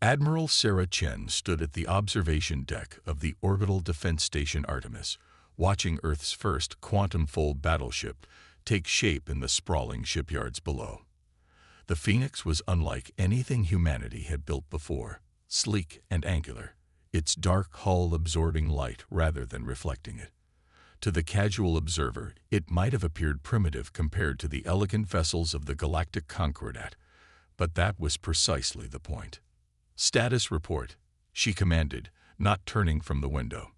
Admiral Sarah Chen stood at the observation deck of the Orbital Defense Station Artemis, watching Earth's first quantum-fold battleship take shape in the sprawling shipyards below. The Phoenix was unlike anything humanity had built before, sleek and angular, its dark hull absorbing light rather than reflecting it. To the casual observer, it might have appeared primitive compared to the elegant vessels of the Galactic Concordat, but that was precisely the point. "Status report," she commanded, not turning from the window.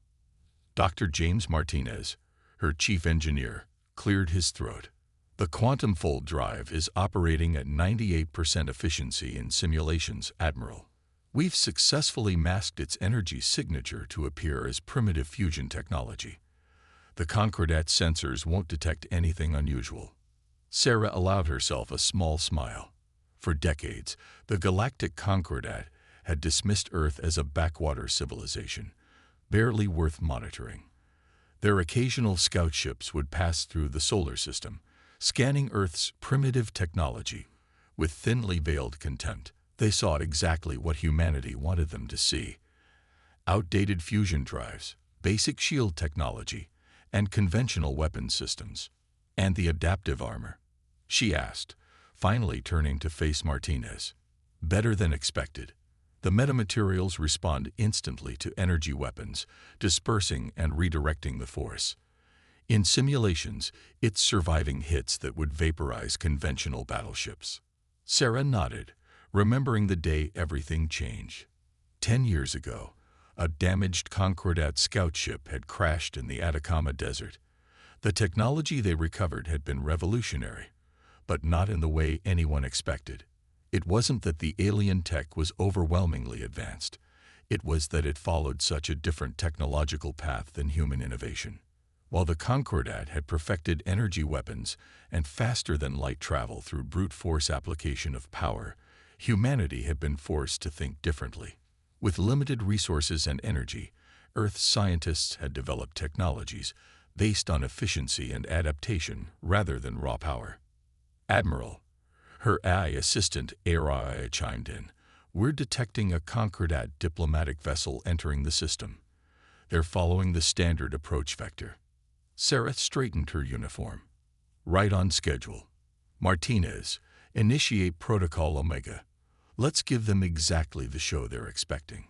Dr. James Martinez, her chief engineer, cleared his throat. "The quantum fold drive is operating at 98% efficiency in simulations, Admiral. We've successfully masked its energy signature to appear as primitive fusion technology. The Concordat sensors won't detect anything unusual." Sarah allowed herself a small smile. For decades, the Galactic Concordat had dismissed Earth as a backwater civilization, barely worth monitoring. Their occasional scout ships would pass through the solar system, scanning Earth's primitive technology. With thinly veiled contempt, they saw exactly what humanity wanted them to see: outdated fusion drives, basic shield technology, and conventional weapon systems. "And the adaptive armor?" she asked, finally turning to face Martinez. "Better than expected. The metamaterials respond instantly to energy weapons, dispersing and redirecting the force. In simulations, it's surviving hits that would vaporize conventional battleships." Sarah nodded, remembering the day everything changed. 10 years ago, a damaged Concordat scout ship had crashed in the Atacama Desert. The technology they recovered had been revolutionary, but not in the way anyone expected. It wasn't that the alien tech was overwhelmingly advanced. It was that it followed such a different technological path than human innovation. While the Concordat had perfected energy weapons and faster-than-light travel through brute force application of power, humanity had been forced to think differently. With limited resources and energy, Earth's scientists had developed technologies based on efficiency and adaptation rather than raw power. "Admiral," her AI assistant Araya chimed in, "we're detecting a Concordat diplomatic vessel entering the system. They're following the standard approach vector." Sarah straightened her uniform. "Right on schedule. Martinez, initiate Protocol Omega. Let's give them exactly the show they're expecting."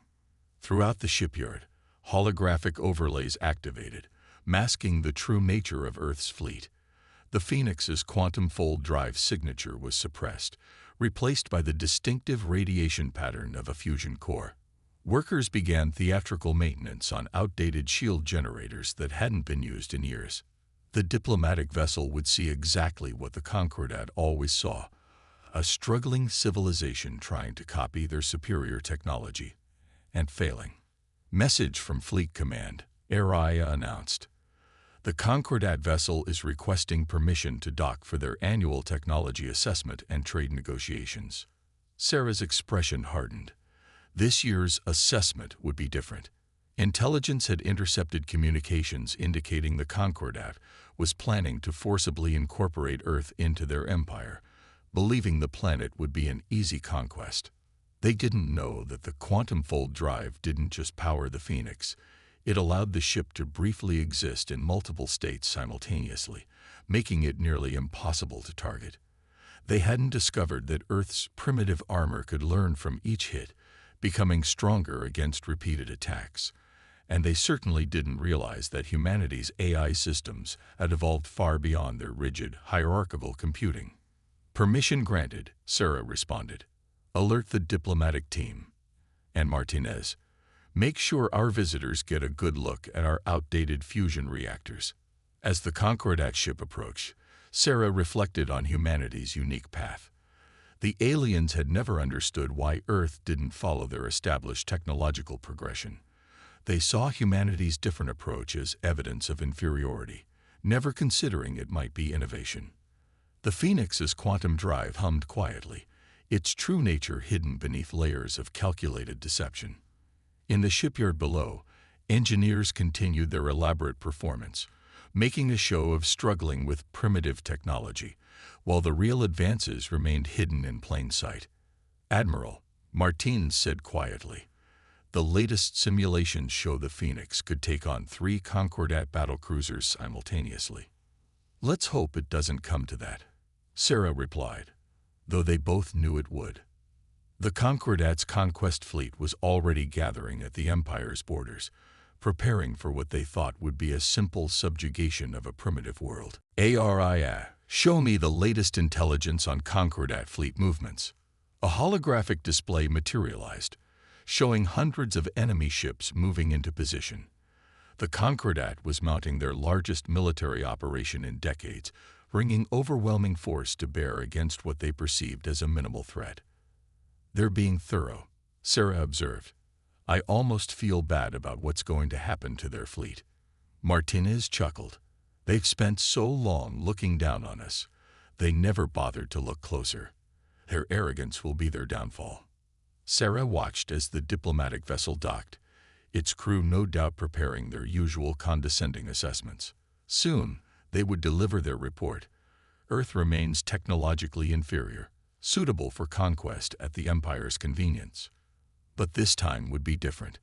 Throughout the shipyard, holographic overlays activated, masking the true nature of Earth's fleet. The Phoenix's quantum fold drive signature was suppressed, replaced by the distinctive radiation pattern of a fusion core. Workers began theatrical maintenance on outdated shield generators that hadn't been used in years. The diplomatic vessel would see exactly what the Concordat always saw: a struggling civilization trying to copy their superior technology, and failing. "Message from Fleet Command," Araya announced. "The Concordat vessel is requesting permission to dock for their annual technology assessment and trade negotiations." Sarah's expression hardened. This year's assessment would be different. Intelligence had intercepted communications indicating the Concordat was planning to forcibly incorporate Earth into their empire, believing the planet would be an easy conquest. They didn't know that the quantum fold drive didn't just power the Phoenix. It allowed the ship to briefly exist in multiple states simultaneously, making it nearly impossible to target. They hadn't discovered that Earth's primitive armor could learn from each hit, becoming stronger against repeated attacks. And they certainly didn't realize that humanity's AI systems had evolved far beyond their rigid, hierarchical computing. "Permission granted," Sarah responded. "Alert the diplomatic team. And Martinez, make sure our visitors get a good look at our outdated fusion reactors." As the Concordat ship approached, Sarah reflected on humanity's unique path. The aliens had never understood why Earth didn't follow their established technological progression. They saw humanity's different approach as evidence of inferiority, never considering it might be innovation. The Phoenix's quantum drive hummed quietly, its true nature hidden beneath layers of calculated deception. In the shipyard below, engineers continued their elaborate performance, making a show of struggling with primitive technology, while the real advances remained hidden in plain sight. "Admiral," Martins said quietly. The latest simulations show the Phoenix could take on 3 Concordat battlecruisers simultaneously. Let's hope it doesn't come to that, Sarah replied, though they both knew it would. The Concordat's conquest fleet was already gathering at the Empire's borders, preparing for what they thought would be a simple subjugation of a primitive world. Aria, show me the latest intelligence on Concordat fleet movements. A holographic display materialized, showing hundreds of enemy ships moving into position. The Concordat was mounting their largest military operation in decades, bringing overwhelming force to bear against what they perceived as a minimal threat. They're being thorough, Sarah observed. I almost feel bad about what's going to happen to their fleet. Martinez chuckled. They've spent so long looking down on us. They never bothered to look closer. Their arrogance will be their downfall. Sarah watched as the diplomatic vessel docked, its crew no doubt preparing their usual condescending assessments. Soon, they would deliver their report. Earth remains technologically inferior, suitable for conquest at the Empire's convenience. But this time would be different.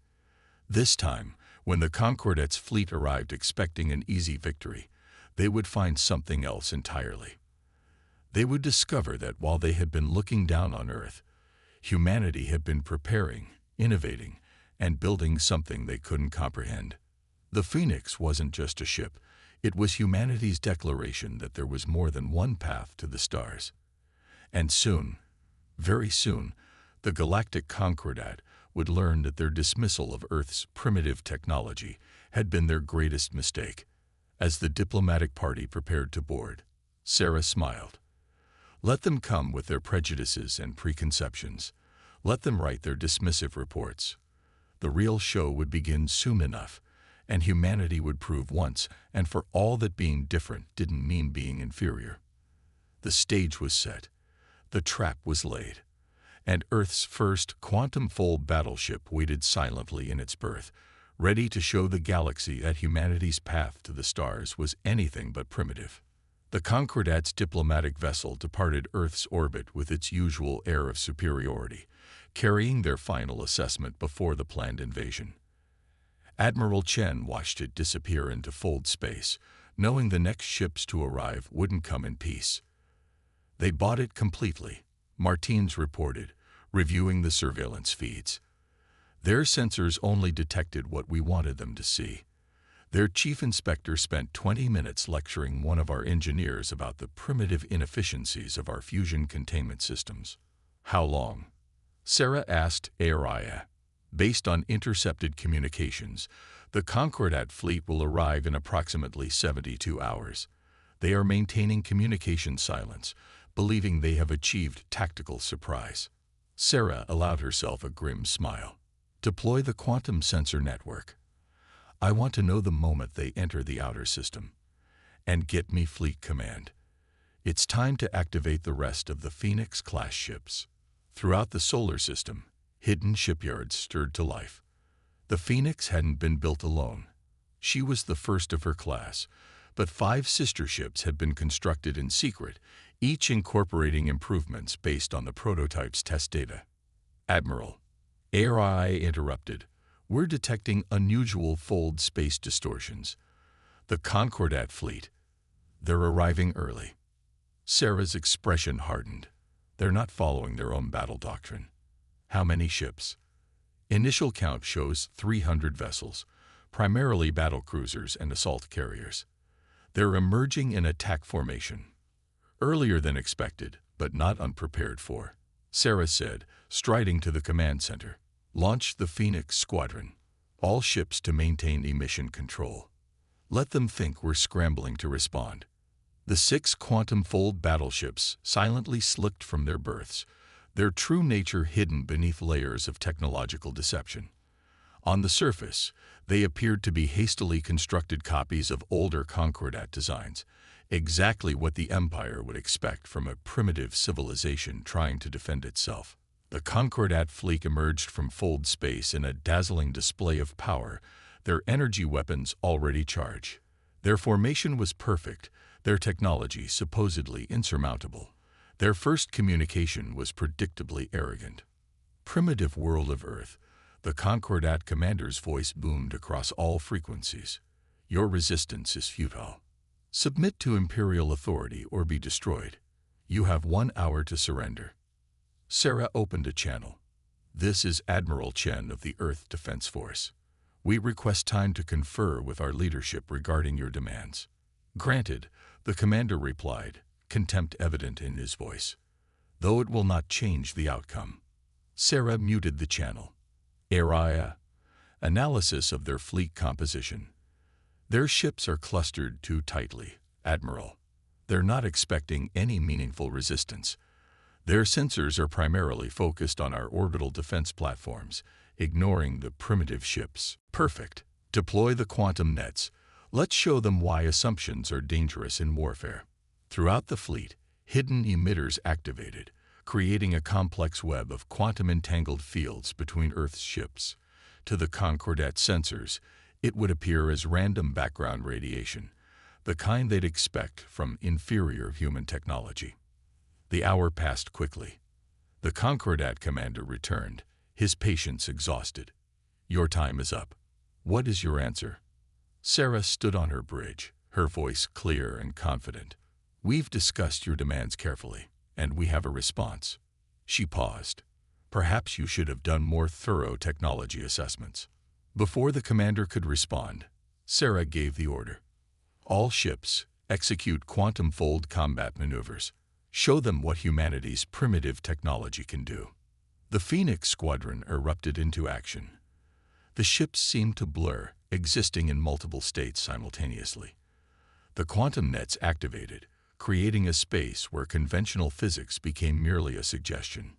This time, when the Concordat's fleet arrived expecting an easy victory, they would find something else entirely. They would discover that while they had been looking down on Earth, humanity had been preparing, innovating, and building something they couldn't comprehend. The Phoenix wasn't just a ship, it was humanity's declaration that there was more than one path to the stars. And soon, very soon, the Galactic Concordat would learn that their dismissal of Earth's primitive technology had been their greatest mistake. As the diplomatic party prepared to board, Sarah smiled. Let them come with their prejudices and preconceptions. Let them write their dismissive reports. The real show would begin soon enough, and humanity would prove once and for all that being different didn't mean being inferior. The stage was set. The trap was laid. And Earth's first quantum-fold battleship waited silently in its berth, ready to show the galaxy that humanity's path to the stars was anything but primitive. The Concordat's diplomatic vessel departed Earth's orbit with its usual air of superiority, carrying their final assessment before the planned invasion. Admiral Chen watched it disappear into fold space, knowing the next ships to arrive wouldn't come in peace. They bought it completely, Martins reported, reviewing the surveillance feeds. Their sensors only detected what we wanted them to see. Their chief inspector spent 20 minutes lecturing one of our engineers about the primitive inefficiencies of our fusion containment systems. How long? Sarah asked Aria. Based on intercepted communications, the Concordat fleet will arrive in approximately 72 hours. They are maintaining communication silence, believing they have achieved tactical surprise. Sarah allowed herself a grim smile. Deploy the quantum sensor network. I want to know the moment they enter the outer system. And get me fleet command. It's time to activate the rest of the Phoenix-class ships. Throughout the solar system, hidden shipyards stirred to life. The Phoenix hadn't been built alone. She was the first of her class, but 5 sister ships had been constructed in secret, each incorporating improvements based on the prototype's test data. Admiral, ARI interrupted. We're detecting unusual fold space distortions. The Concordat fleet. They're arriving early. Sarah's expression hardened. They're not following their own battle doctrine. How many ships? Initial count shows 300 vessels, primarily battlecruisers and assault carriers. They're emerging in attack formation. Earlier than expected, but not unprepared for, Sarah said, striding to the command center. Launch the Phoenix Squadron. All ships to maintain emission control. Let them think we're scrambling to respond. The 6 quantum-fold battleships silently slipped from their berths, their true nature hidden beneath layers of technological deception. On the surface, they appeared to be hastily constructed copies of older Concordat designs, exactly what the Empire would expect from a primitive civilization trying to defend itself. The Concordat fleet emerged from fold space in a dazzling display of power, their energy weapons already charged. Their formation was perfect, their technology supposedly insurmountable. Their first communication was predictably arrogant. primitive world of Earth, the Concordat commander's voice boomed across all frequencies. Your resistance is futile. Submit to Imperial authority or be destroyed. You have 1 hour to surrender. Sarah opened a channel. This is Admiral Chen of the Earth Defense Force. We request time to confer with our leadership regarding your demands. Granted, the commander replied, contempt evident in his voice. Though it will not change the outcome. Sarah muted the channel. Area. Analysis of their fleet composition. Their ships are clustered too tightly, Admiral. They're not expecting any meaningful resistance. Their sensors are primarily focused on our orbital defense platforms, ignoring the primitive ships. Perfect. Deploy the quantum nets. Let's show them why assumptions are dangerous in warfare. Throughout the fleet, hidden emitters activated, creating a complex web of quantum-entangled fields between Earth's ships. To the Concordat sensors, it would appear as random background radiation, the kind they'd expect from inferior human technology. The hour passed quickly. The Concordat commander returned, his patience exhausted. Your time is up. What is your answer? Sarah stood on her bridge, her voice clear and confident. We've discussed your demands carefully, and we have a response. She paused. Perhaps you should have done more thorough technology assessments. Before the commander could respond, Sarah gave the order. All ships, execute quantum fold combat maneuvers. Show them what humanity's primitive technology can do. The Phoenix Squadron erupted into action. The ships seemed to blur, existing in multiple states simultaneously. The quantum nets activated, creating a space where conventional physics became merely a suggestion.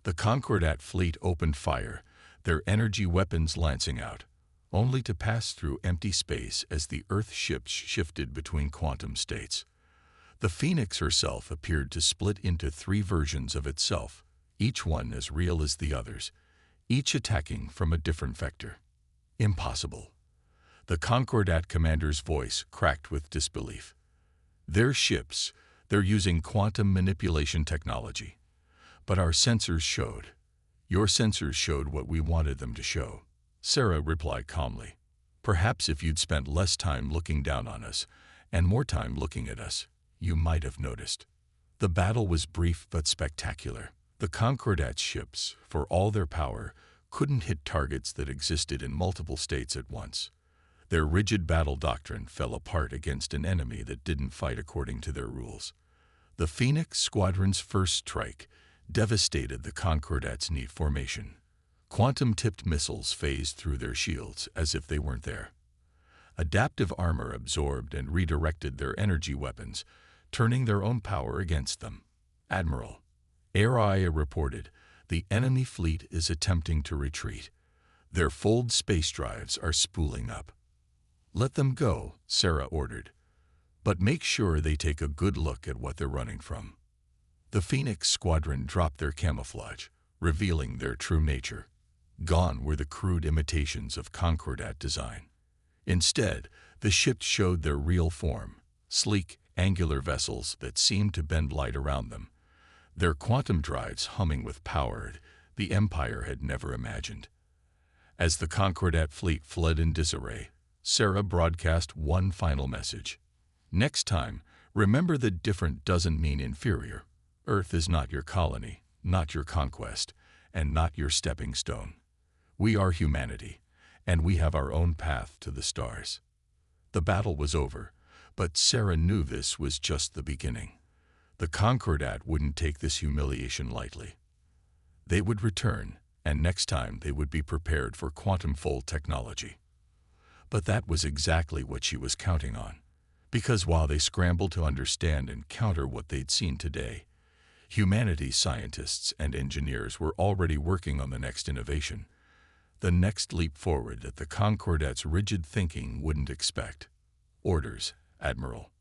The Concordat fleet opened fire, their energy weapons lancing out, only to pass through empty space as the Earth ships shifted between quantum states. The Phoenix herself appeared to split into 3 versions of itself, each one as real as the others, each attacking from a different vector. Impossible. The Concordat commander's voice cracked with disbelief. Their ships, they're using quantum manipulation technology. But our sensors showed. Your sensors showed what we wanted them to show. Sarah replied calmly. Perhaps if you'd spent less time looking down on us, and more time looking at us, you might have noticed. The battle was brief but spectacular. The Concordat ships, for all their power, couldn't hit targets that existed in multiple states at once. Their rigid battle doctrine fell apart against an enemy that didn't fight according to their rules. The Phoenix Squadron's first strike devastated the Concordat's neat formation. Quantum-tipped missiles phased through their shields as if they weren't there. Adaptive armor absorbed and redirected their energy weapons, turning their own power against them. Admiral, Area reported, the enemy fleet is attempting to retreat. Their fold space drives are spooling up. Let them go, Sarah ordered. But make sure they take a good look at what they're running from. The Phoenix Squadron dropped their camouflage, revealing their true nature. Gone were the crude imitations of Concordat design. Instead, the ships showed their real form, sleek, angular vessels that seemed to bend light around them, their quantum drives humming with power the Empire had never imagined. As the Concordat fleet fled in disarray, Sarah broadcast one final message. Next time, remember that different doesn't mean inferior. Earth is not your colony, not your conquest, and not your stepping stone. We are humanity, and we have our own path to the stars. The battle was over, but Sarah knew this was just the beginning. The Concordat wouldn't take this humiliation lightly. They would return, and next time they would be prepared for quantum-fold technology. But that was exactly what she was counting on, because while they scrambled to understand and counter what they'd seen today, humanity's scientists and engineers were already working on the next innovation, the next leap forward that the Concordat's rigid thinking wouldn't expect. Orders, Admiral.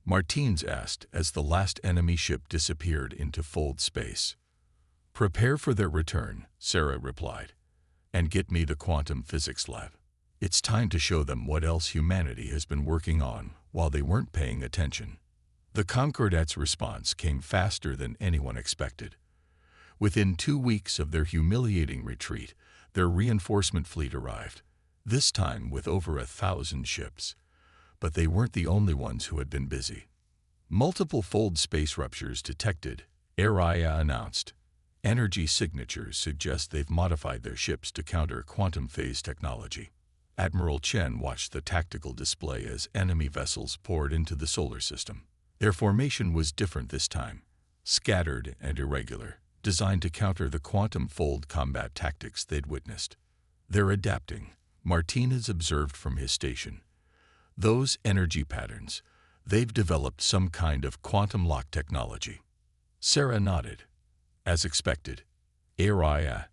Martins asked as the last enemy ship disappeared into fold space. Prepare for their return, Sarah replied, and get me the quantum physics lab. It's time to show them what else humanity has been working on while they weren't paying attention. The Concordat's response came faster than anyone expected. Within 2 weeks of their humiliating retreat, their reinforcement fleet arrived, this time with over 1,000 ships. But they weren't the only ones who had been busy. Multiple fold space ruptures detected, Araya announced. Energy signatures suggest they've modified their ships to counter quantum phase technology. Admiral Chen watched the tactical display as enemy vessels poured into the solar system. Their formation was different this time, scattered and irregular, designed to counter the quantum fold combat tactics they'd witnessed. They're adapting, Martinez observed from his station. Those energy patterns, they've developed some kind of quantum lock technology. Sarah nodded. As expected, Araya,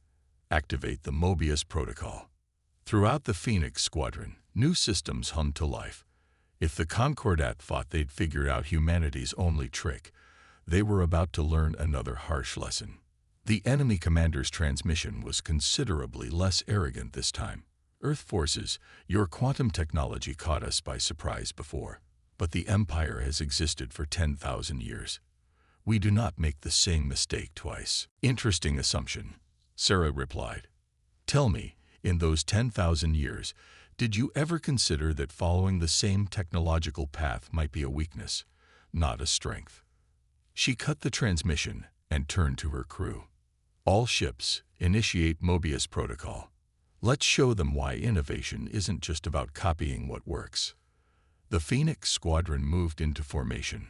activate the Mobius protocol. Throughout the Phoenix Squadron, new systems hummed to life. If the Concordat thought they'd figured out humanity's only trick, they were about to learn another harsh lesson. The enemy commander's transmission was considerably less arrogant this time. Earth forces, your quantum technology caught us by surprise before, but the Empire has existed for 10,000 years. We do not make the same mistake twice. Interesting assumption, Sarah replied. Tell me, in those 10,000 years, did you ever consider that following the same technological path might be a weakness, not a strength? She cut the transmission and turned to her crew. All ships, initiate Mobius protocol. Let's show them why innovation isn't just about copying what works. The Phoenix Squadron moved into formation,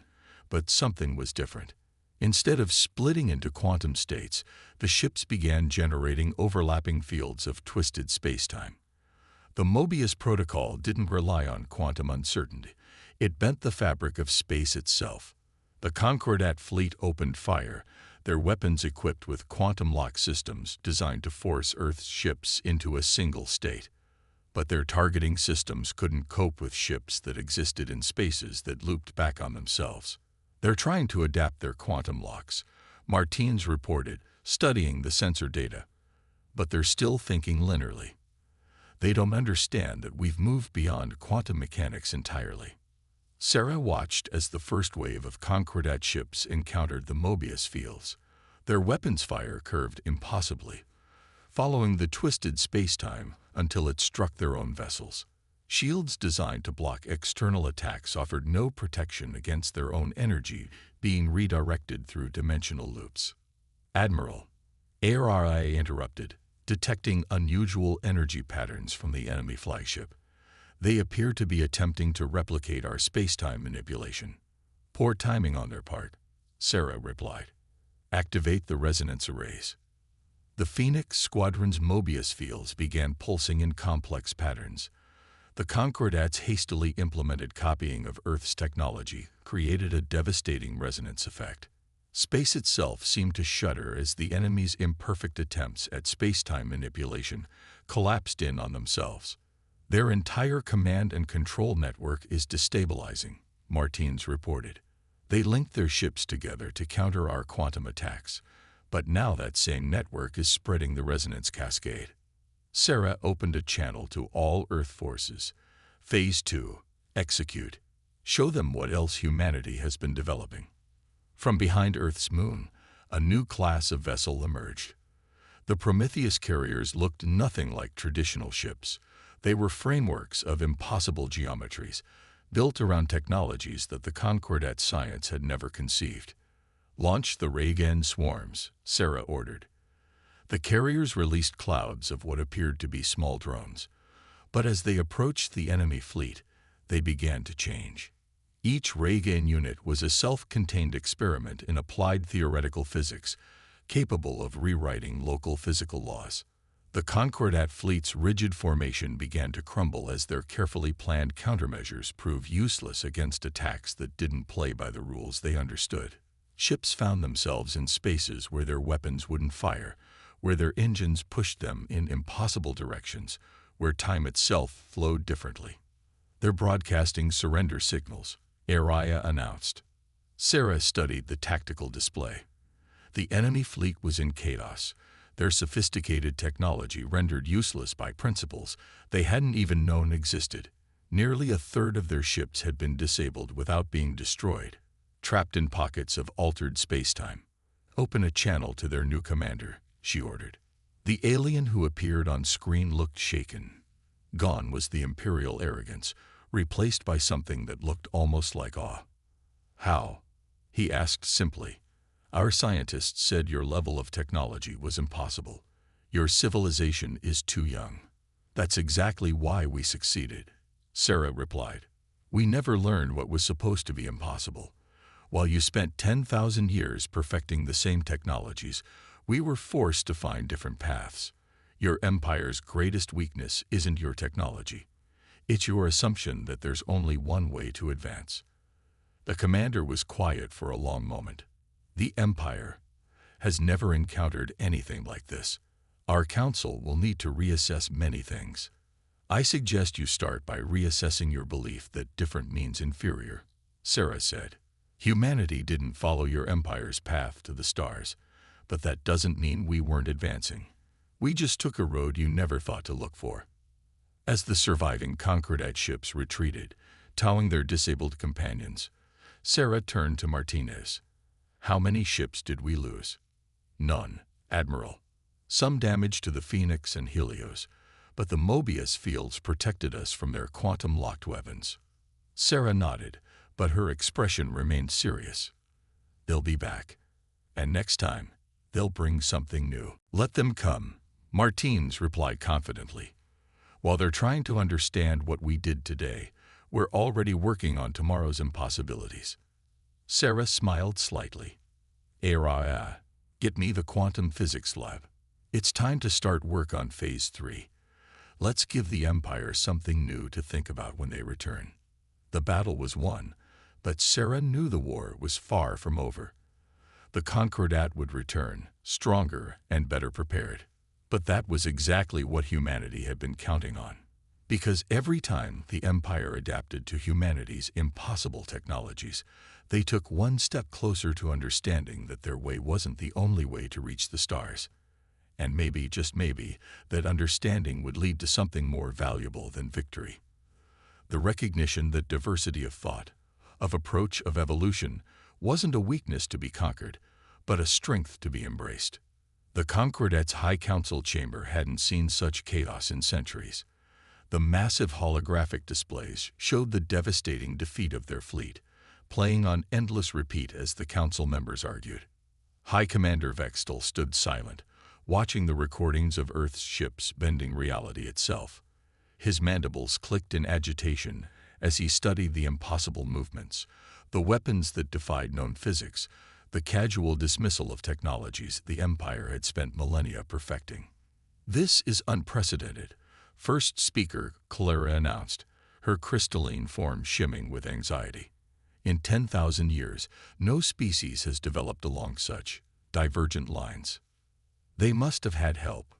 but something was different. Instead of splitting into quantum states, the ships began generating overlapping fields of twisted spacetime. The Mobius protocol didn't rely on quantum uncertainty. It bent the fabric of space itself. The Concordat fleet opened fire, their weapons equipped with quantum lock systems designed to force Earth's ships into a single state. But their targeting systems couldn't cope with ships that existed in spaces that looped back on themselves. They're trying to adapt their quantum locks, Martinez reported, studying the sensor data. But they're still thinking linearly. They don't understand that we've moved beyond quantum mechanics entirely. Sarah watched as the first wave of Concordat ships encountered the Mobius fields. Their weapons fire curved impossibly, following the twisted spacetime until it struck their own vessels. Shields designed to block external attacks offered no protection against their own energy being redirected through dimensional loops. Admiral, ARI interrupted, detecting unusual energy patterns from the enemy flagship. They appear to be attempting to replicate our spacetime manipulation. Poor timing on their part, Sarah replied. Activate the resonance arrays. The Phoenix Squadron's Mobius fields began pulsing in complex patterns. The Concordat's hastily implemented copying of Earth's technology created a devastating resonance effect. Space itself seemed to shudder as the enemy's imperfect attempts at spacetime manipulation collapsed in on themselves. Their entire command and control network is destabilizing, Martinez reported. They linked their ships together to counter our quantum attacks, but now that same network is spreading the resonance cascade. Sarah opened a channel to all Earth forces. Phase 2. Execute. Show them what else humanity has been developing. From behind Earth's moon, a new class of vessel emerged. The Prometheus carriers looked nothing like traditional ships. They were frameworks of impossible geometries, built around technologies that the Concordat science had never conceived. Launch the Ray-Gan swarms, Sarah ordered. The carriers released clouds of what appeared to be small drones. But as they approached the enemy fleet, they began to change. Each Ray-Gan unit was a self-contained experiment in applied theoretical physics, capable of rewriting local physical laws. The Concordat fleet's rigid formation began to crumble as their carefully planned countermeasures proved useless against attacks that didn't play by the rules they understood. Ships found themselves in spaces where their weapons wouldn't fire, where their engines pushed them in impossible directions, where time itself flowed differently. They're broadcasting surrender signals, Araya announced. Sarah studied the tactical display. The enemy fleet was in chaos, their sophisticated technology rendered useless by principles they hadn't even known existed. Nearly a third of their ships had been disabled without being destroyed, trapped in pockets of altered spacetime. "Open a channel to their new commander," she ordered. The alien who appeared on screen looked shaken. Gone was the imperial arrogance, replaced by something that looked almost like awe. "How?" he asked simply. "Our scientists said your level of technology was impossible. Your civilization is too young." "That's exactly why we succeeded," Sarah replied. "We never learned what was supposed to be impossible. While you spent 10,000 years perfecting the same technologies, we were forced to find different paths. Your empire's greatest weakness isn't your technology. It's your assumption that there's only one way to advance." The commander was quiet for a long moment. "The Empire has never encountered anything like this. Our council will need to reassess many things. I suggest you start by reassessing your belief that different means inferior," Sarah said. "Humanity didn't follow your empire's path to the stars, but that doesn't mean we weren't advancing. We just took a road you never thought to look for." As the surviving Concordat ships retreated, towing their disabled companions, Sarah turned to Martinez. "How many ships did we lose?" "None, Admiral. Some damage to the Phoenix and Helios, but the Mobius fields protected us from their quantum-locked weapons." Sarah nodded, but her expression remained serious. "They'll be back. And next time, they'll bring something new." "Let them come," Martins replied confidently. "While they're trying to understand what we did today, we're already working on tomorrow's impossibilities." Sarah smiled slightly. Get me the quantum physics lab. It's time to start work on Phase 3. Let's give the Empire something new to think about when they return." The battle was won, but Sarah knew the war was far from over. The Concordat would return, stronger and better prepared. But that was exactly what humanity had been counting on. Because every time the Empire adapted to humanity's impossible technologies, they took one step closer to understanding that their way wasn't the only way to reach the stars. And maybe, just maybe, that understanding would lead to something more valuable than victory. The recognition that diversity of thought, of approach, of evolution, wasn't a weakness to be conquered, but a strength to be embraced. The Concordat's High Council chamber hadn't seen such chaos in centuries. The massive holographic displays showed the devastating defeat of their fleet, playing on endless repeat as the council members argued. High Commander Vextel stood silent, watching the recordings of Earth's ships bending reality itself. His mandibles clicked in agitation as he studied the impossible movements, the weapons that defied known physics, the casual dismissal of technologies the Empire had spent millennia perfecting. "This is unprecedented," first speaker Clara announced, her crystalline form shimmering with anxiety. "In 10,000 years, no species has developed along such divergent lines." "They must have had help,"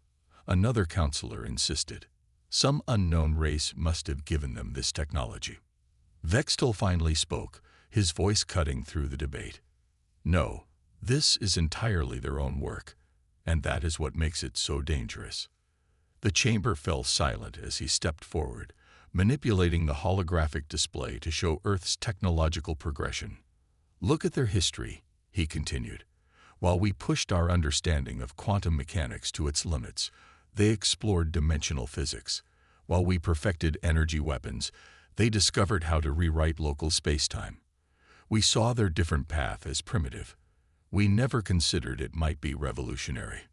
another counselor insisted. "Some unknown race must have given them this technology." Vextel finally spoke, his voice cutting through the debate. "No, this is entirely their own work, and that is what makes it so dangerous." The chamber fell silent as he stepped forward, manipulating the holographic display to show Earth's technological progression. "Look at their history," he continued. "While we pushed our understanding of quantum mechanics to its limits, they explored dimensional physics. While we perfected energy weapons, they discovered how to rewrite local spacetime. We saw their different path as primitive. We never considered it might be revolutionary."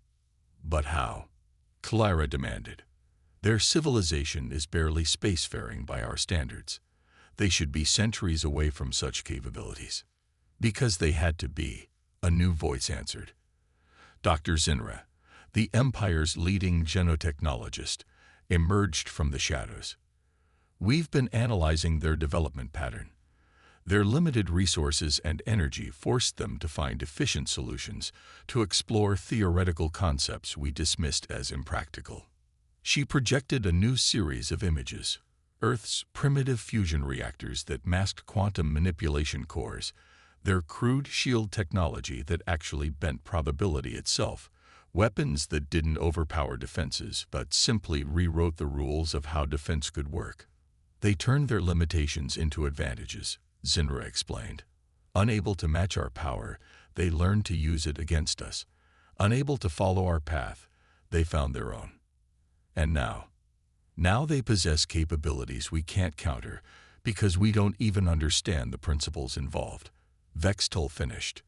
"But how?" Clara demanded. "Their civilization is barely spacefaring by our standards. They should be centuries away from such capabilities." "Because they had to be," a new voice answered. Dr. Zinra, the Empire's leading genotechnologist, emerged from the shadows. "We've been analyzing their development pattern. Their limited resources and energy forced them to find efficient solutions to explore theoretical concepts we dismissed as impractical." She projected a new series of images, Earth's primitive fusion reactors that masked quantum manipulation cores, their crude shield technology that actually bent probability itself, weapons that didn't overpower defenses but simply rewrote the rules of how defense could work. "They turned their limitations into advantages," Zinra explained. "Unable to match our power, they learned to use it against us. Unable to follow our path, they found their own. And now they possess capabilities we can't counter because we don't even understand the principles involved. Vextol finished.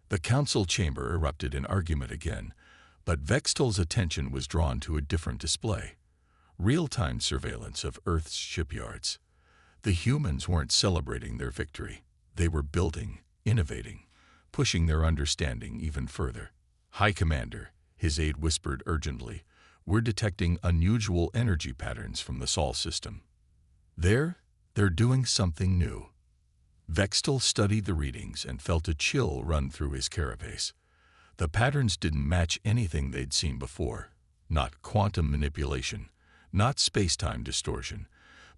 The council chamber erupted in argument again, but Vextol's attention was drawn to a different display. Real-time surveillance of Earth's shipyards. The humans weren't celebrating their victory. They were building, innovating, pushing their understanding even further. High Commander, his aide whispered urgently, we're detecting unusual energy patterns from the Sol system. They're doing something new. Vextol studied the readings and felt a chill run through his carapace. The patterns didn't match anything they'd seen before. Not quantum manipulation, not space-time distortion,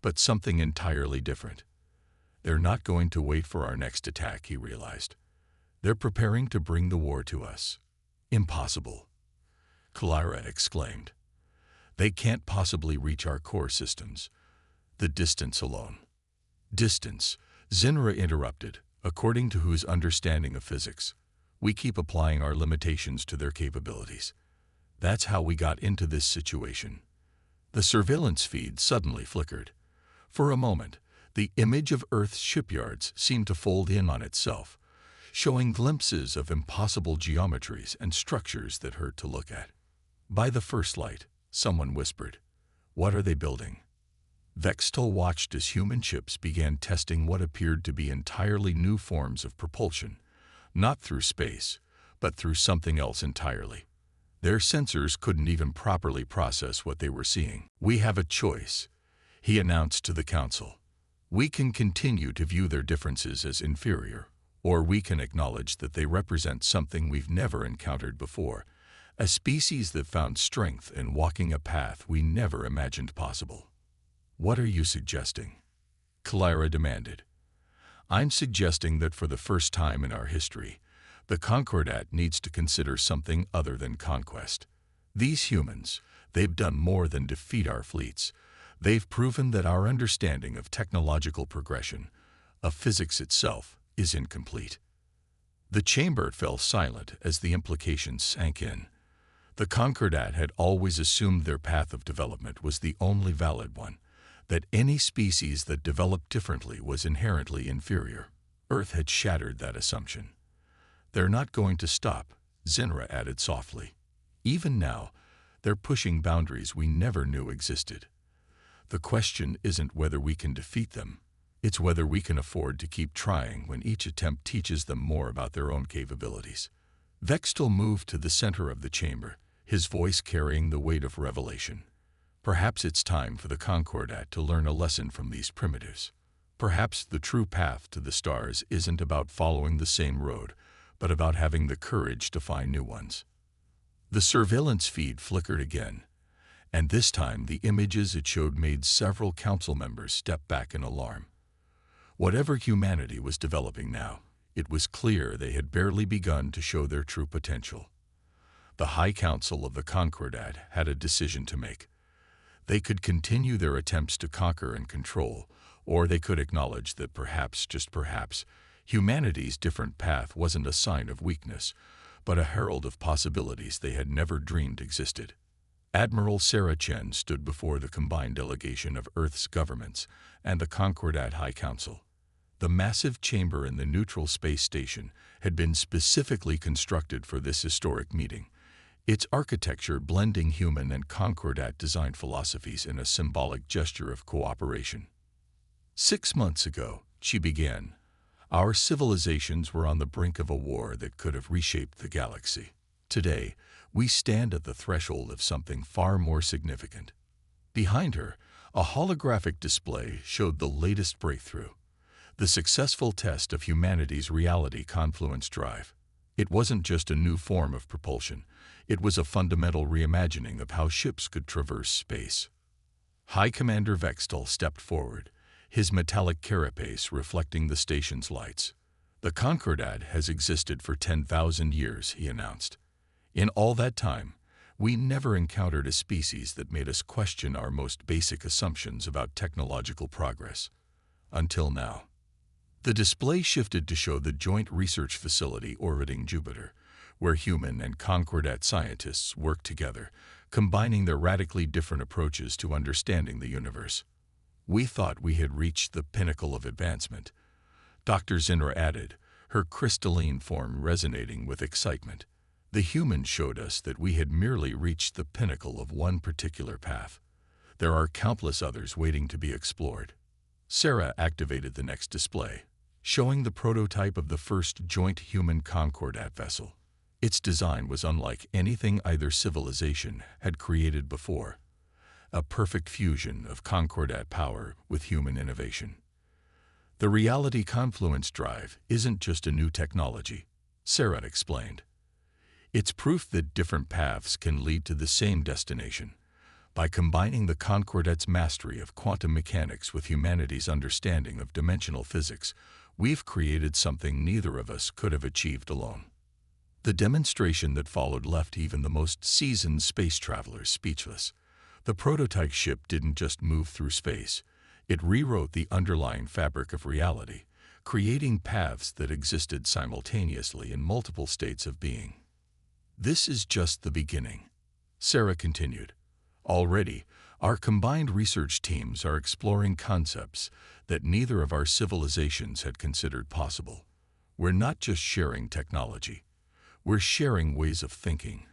but something entirely different. They're not going to wait for our next attack, he realized. They're preparing to bring the war to us. Impossible, Clara exclaimed. They can't possibly reach our core systems. The distance alone. Distance, Zinra interrupted, according to whose understanding of physics. We keep applying our limitations to their capabilities. That's how we got into this situation. The surveillance feed suddenly flickered. For a moment, the image of Earth's shipyards seemed to fold in on itself, showing glimpses of impossible geometries and structures that hurt to look at. By the first light, someone whispered, "What are they building?" Vextol watched as human ships began testing what appeared to be entirely new forms of propulsion, not through space, but through something else entirely. Their sensors couldn't even properly process what they were seeing. "We have a choice," he announced to the council. "We can continue to view their differences as inferior, or we can acknowledge that they represent something we've never encountered before, a species that found strength in walking a path we never imagined possible." "What are you suggesting?" Clara demanded. "I'm suggesting that for the first time in our history, the Concordat needs to consider something other than conquest. These humans, they've done more than defeat our fleets. They've proven that our understanding of technological progression, of physics itself, is incomplete." The chamber fell silent as the implications sank in. The Concordat had always assumed their path of development was the only valid one, that any species that developed differently was inherently inferior. Earth had shattered that assumption. "They're not going to stop," Zinra added softly. "Even now, they're pushing boundaries we never knew existed. The question isn't whether we can defeat them, it's whether we can afford to keep trying when each attempt teaches them more about their own capabilities." Vextol moved to the center of the chamber, his voice carrying the weight of revelation. "Perhaps it's time for the Concordat to learn a lesson from these primitives. Perhaps the true path to the stars isn't about following the same road, but about having the courage to find new ones." The surveillance feed flickered again, and this time the images it showed made several council members step back in alarm. Whatever humanity was developing now, it was clear they had barely begun to show their true potential. The High Council of the Concordat had a decision to make. They could continue their attempts to conquer and control, or they could acknowledge that perhaps, just perhaps, humanity's different path wasn't a sign of weakness, but a herald of possibilities they had never dreamed existed. Admiral Sarah Chen stood before the combined delegation of Earth's governments and the Concordat High Council. The massive chamber in the neutral space station had been specifically constructed for this historic meeting, its architecture blending human and Concordat design philosophies in a symbolic gesture of cooperation. 6 months ago, she began, our civilizations were on the brink of a war that could have reshaped the galaxy. Today, we stand at the threshold of something far more significant. Behind her, a holographic display showed the latest breakthrough, the successful test of humanity's reality confluence drive. It wasn't just a new form of propulsion. It was a fundamental reimagining of how ships could traverse space. High Commander Vextol stepped forward, his metallic carapace reflecting the station's lights. "The Concordat has existed for 10,000 years, he announced. "In all that time, we never encountered a species that made us question our most basic assumptions about technological progress. Until now." The display shifted to show the joint research facility orbiting Jupiter, where human and Concordat scientists worked together, combining their radically different approaches to understanding the universe. We thought we had reached the pinnacle of advancement, Dr. Zinra added, her crystalline form resonating with excitement. The humans showed us that we had merely reached the pinnacle of one particular path. There are countless others waiting to be explored. Sarah activated the next display, showing the prototype of the first joint human Concordat vessel. Its design was unlike anything either civilization had created before, a perfect fusion of Concordat power with human innovation. The reality confluence drive isn't just a new technology, Sarah explained. It's proof that different paths can lead to the same destination. By combining the Concordat's mastery of quantum mechanics with humanity's understanding of dimensional physics, we've created something neither of us could have achieved alone. The demonstration that followed left even the most seasoned space travelers speechless. The prototype ship didn't just move through space. It rewrote the underlying fabric of reality, creating paths that existed simultaneously in multiple states of being. This is just the beginning, Sarah continued. Already, our combined research teams are exploring concepts that neither of our civilizations had considered possible. We're not just sharing technology. We're sharing ways of thinking,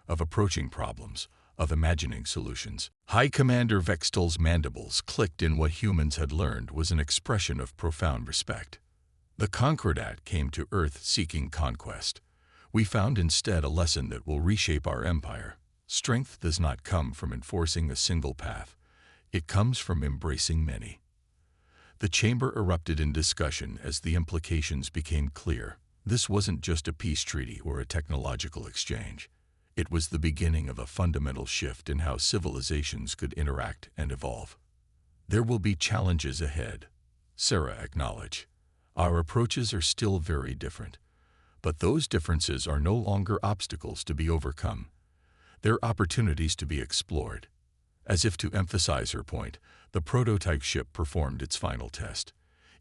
of approaching problems, of imagining solutions. High Commander Vextel's mandibles clicked in what humans had learned was an expression of profound respect. The Concordat came to Earth seeking conquest. We found instead a lesson that will reshape our empire. Strength does not come from enforcing a single path. It comes from embracing many. The chamber erupted in discussion as the implications became clear. This wasn't just a peace treaty or a technological exchange. It was the beginning of a fundamental shift in how civilizations could interact and evolve. There will be challenges ahead, Sarah acknowledged. Our approaches are still very different, but those differences are no longer obstacles to be overcome. They're opportunities to be explored. As if to emphasize her point, the prototype ship performed its final test.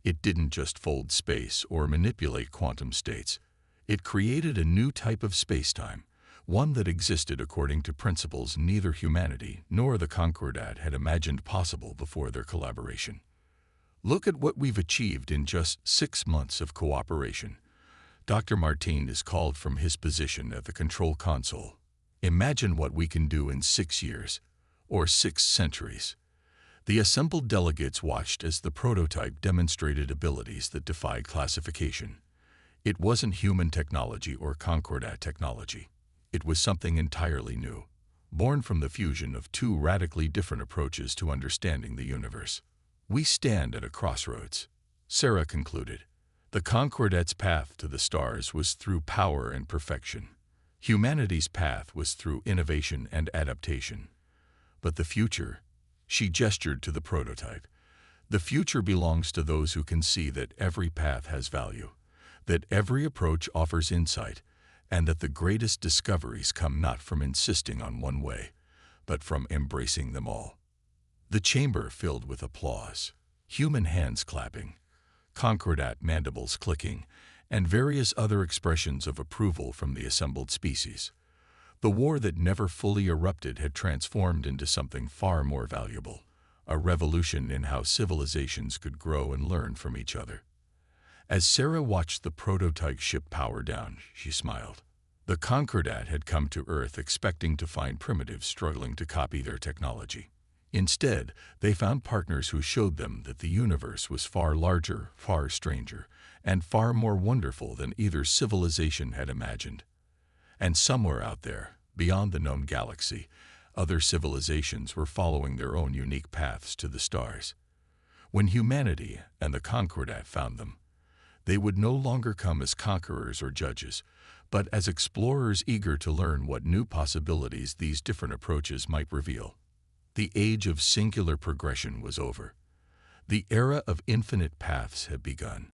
It didn't just fold space or manipulate quantum states. It created a new type of space-time, one that existed according to principles neither humanity nor the Concordat had imagined possible before their collaboration. Look at what we've achieved in just 6 months of cooperation. Dr. Martin is called from his position at the control console. Imagine what we can do in 6 years, or 6 centuries. The assembled delegates watched as the prototype demonstrated abilities that defied classification. It wasn't human technology or Concordat technology. It was something entirely new, born from the fusion of two radically different approaches to understanding the universe. We stand at a crossroads, Sarah concluded. The Concordat's path to the stars was through power and perfection. Humanity's path was through innovation and adaptation. But the future, she gestured to the prototype, the future belongs to those who can see that every path has value, that every approach offers insight, and that the greatest discoveries come not from insisting on one way, but from embracing them all. The chamber filled with applause, human hands clapping, Concordat mandibles clicking, and various other expressions of approval from the assembled species. The war that never fully erupted had transformed into something far more valuable, a revolution in how civilizations could grow and learn from each other. As Sarah watched the prototype ship power down, she smiled. The Concordat had come to Earth expecting to find primitives struggling to copy their technology. Instead, they found partners who showed them that the universe was far larger, far stranger, and far more wonderful than either civilization had imagined. And somewhere out there, beyond the known galaxy, other civilizations were following their own unique paths to the stars. When humanity and the Concordat found them, they would no longer come as conquerors or judges, but as explorers eager to learn what new possibilities these different approaches might reveal. The age of singular progression was over. The era of infinite paths had begun.